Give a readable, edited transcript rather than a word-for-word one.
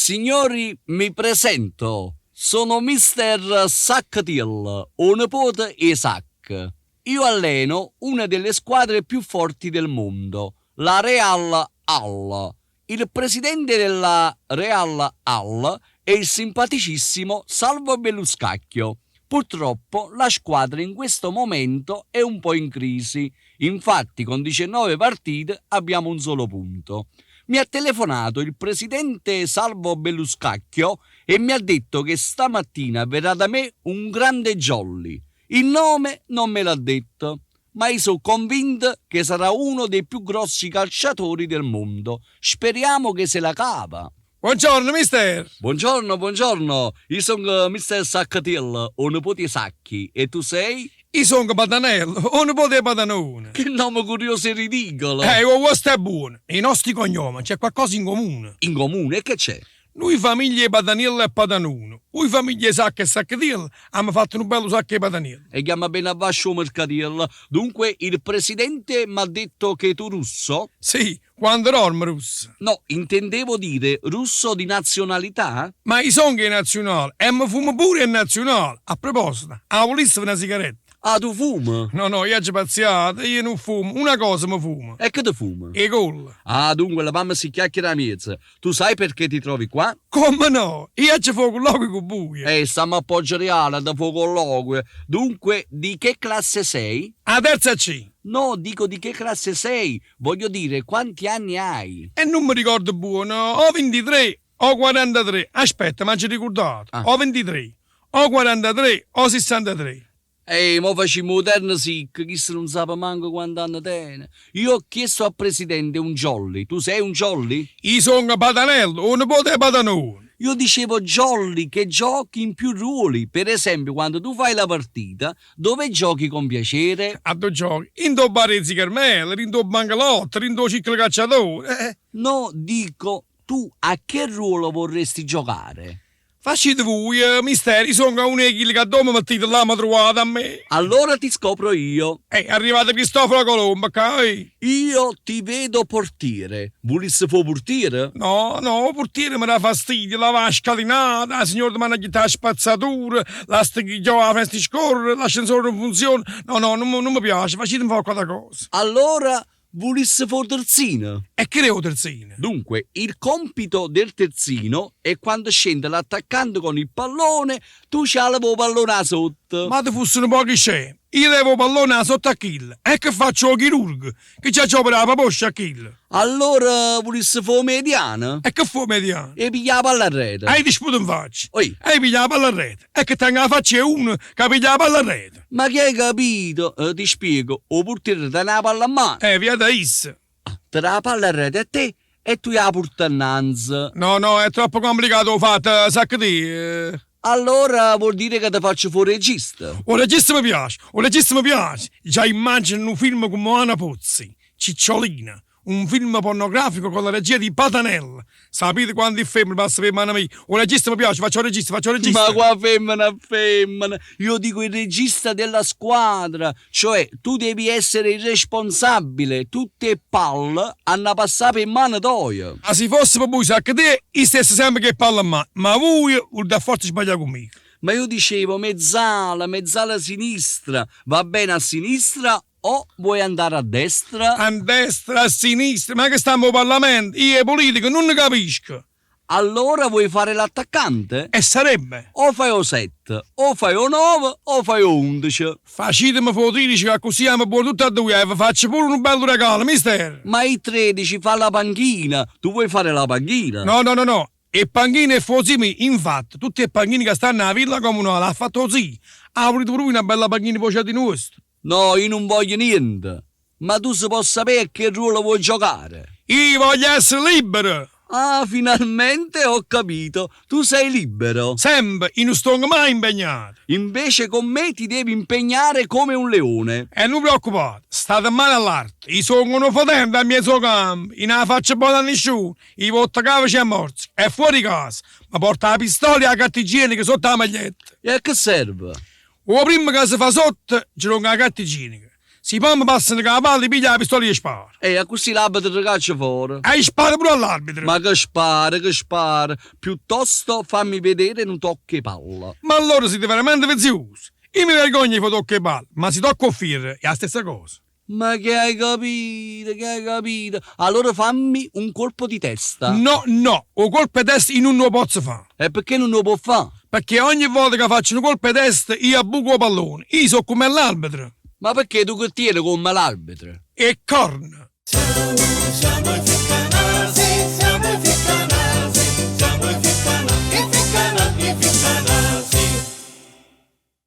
Signori, mi presento. Sono Mr. Sacktiel, o nipote Isaac. Io alleno una delle squadre più forti del mondo, la Real Hall. Il presidente della Real Hall è il simpaticissimo Salvo Belluscacchio. Purtroppo la squadra in questo momento è un po' in crisi. Infatti con 19 partite abbiamo un solo punto. Mi ha telefonato il presidente Salvo Belluscacchio e mi ha detto che stamattina verrà da me un grande jolly. Il nome non me l'ha detto, ma io sono convinto che sarà uno dei più grossi calciatori del mondo. Speriamo che se la cava. Buongiorno, mister. Buongiorno. Io sono Mr. Saccatiel, o nipote Sacchi. E tu sei? Io sono Patanello, o nipote Patanone. Che nome curioso e ridicolo. Questo è buono. I nostri cognomi, c'è qualcosa in comune. In comune, che c'è? Noi famiglie Patanello e Patanone. Noi famiglie Sacca e Saccatiel abbiamo fatto un bello sacco di Patanello. E chiama bene a vascio mercatiel. Dunque, il presidente mi ha detto che tu russo? Sì, quando ero russo. No, intendevo dire russo di nazionalità? Ma io sono che è nazionale e mi fumo pure il nazionale. A proposito, volessi una sigaretta? Ah, tu fuma? No, io ci pazziate, io non fumo. Una cosa mi fumo. E che te fuma? E gol. Ah, dunque la mamma si chiacchiera a mezzo. Tu sai perché ti trovi qua? Come no? Io ci fuoco l'occhio con buio. Stiamo a Poggioreale, da fuoco l'occhio. Dunque, di che classe sei? A terza C. No, dico di che classe sei. Voglio dire, quanti anni hai? E non mi ricordo buono. Ho 23, ho 43. Aspetta, ma ci ricordato. Ho 23, ho 43, ho 63. Mo facciamo moderno sic, chi se non sa manco quanti anni tiene. Io ho chiesto al presidente un jolly. Tu sei un jolly? Io sono Patanello, un nipote Patanone. Io dicevo jolly, che giochi in più ruoli. Per esempio, quando tu fai la partita, dove giochi con piacere? A due giochi. In due barezzi carmelle, in due bangalotto, in due ciclo cacciatore. No, dico, tu a che ruolo vorresti giocare? Facite voi, misteri, sono un chili che dopo mettete là, mi trovate a me. Allora ti scopro io. È arrivato Cristoforo Colombo, ok? Io ti vedo portiere. Volessi fare portiere? No, portiere mi dà fastidio, la vasca scalinata, la signora mi ha chiamato la spazzatura, la stigliò a festa scorrere, l'ascensore non funziona. No, non mi piace, facetemi fare qualche cosa. Allora volessi fare terzino? E che devo terzino? Dunque, il compito del terzino è quando scende l'attaccante con il pallone, tu c'hai il pallone sotto. Ma te fossero pochi scemi. Io levo pallone sotto a kill. E che faccio il chirurgo? Che c'ha per la poscia a kill? Allora volessi fare mediano? E che fu mediano? E piglia la palla a rete. Hai disputo in faccia. Oi. Hai pigliato la palla a rete. E che tenga la faccia è uno che piglia la palla a rete. Ma che hai capito? Ti spiego. O portiere te la palla a mano. Via da is. Te la palla a rete a te e tu la porti innanzi. No, è troppo complicato fatto, sacco di... Allora vuol dire che ti faccio fuori regista. Un regista mi piace. Già immagino un film con Moana Pozzi, Cicciolina, un film pornografico con la regia di Patanella. Sapete quando il film passa per mano mia? Un regista mi piace, faccio il regista. Ma qua femmina. Io dico il regista della squadra. Cioè, tu devi essere il responsabile. Tutte le palle hanno passato in mano tua. Ma se fosse per voi, sacco te, io stesso sempre che parla a me. Ma voi vuol da forte sbagliare con me. Ma io dicevo mezzala a sinistra. Va bene a sinistra o vuoi andare a destra? A destra, a sinistra, ma che stiamo in Parlamento? Io e politico non ne capisco. Allora vuoi fare l'attaccante? E sarebbe? O fai o 7, o fai o 9, o fai o 11. Facetemi fuori 13 che così siamo buoni tutti e due e vi faccio pure un bello regalo, mister. Ma i 13 fa la panchina. Tu vuoi fare la panchina? No. E panchine e fuosimi, infatti, tutti i panchini che stanno alla villa comunale ha fatto così. Ha voluto pure una bella panchina pocciata di nostro. No, io non voglio niente. Ma tu si può sapere che ruolo vuoi giocare? Io voglio essere libero. Ah, finalmente ho capito. Tu sei libero. Sempre, io non sto mai impegnato. Invece con me ti devi impegnare come un leone. E non preoccupate, state male all'arte. Io sono uno potente al mio campo. Io non la faccio buona a nessuno. Io porto cavaci a morsi. E fuori casa. Ma porta la pistola e la carta igienica sotto la maglietta. E a che serve? O prima che si fa sotto, ci ronca la carta igienica. Si pompa passano con la palla e piglia la pistola e spara. E così l'arbitro caccia fuori. E spara pure all'arbitro. Ma che spara. Piuttosto fammi vedere un tocco palla. Ma allora siete veramente veziosi. Io mi vergogno di tocco e palla, ma si tocca offrire, è la stessa cosa. Ma che hai capito? Allora fammi un colpo di testa. No, un colpo di testa io non lo posso fare. E perché non lo può fare? Perché ogni volta che faccio un colpo di testa io abbuco il pallone. Io so come l'arbitro. Ma perché tu che tieni come l'arbitro? E corna.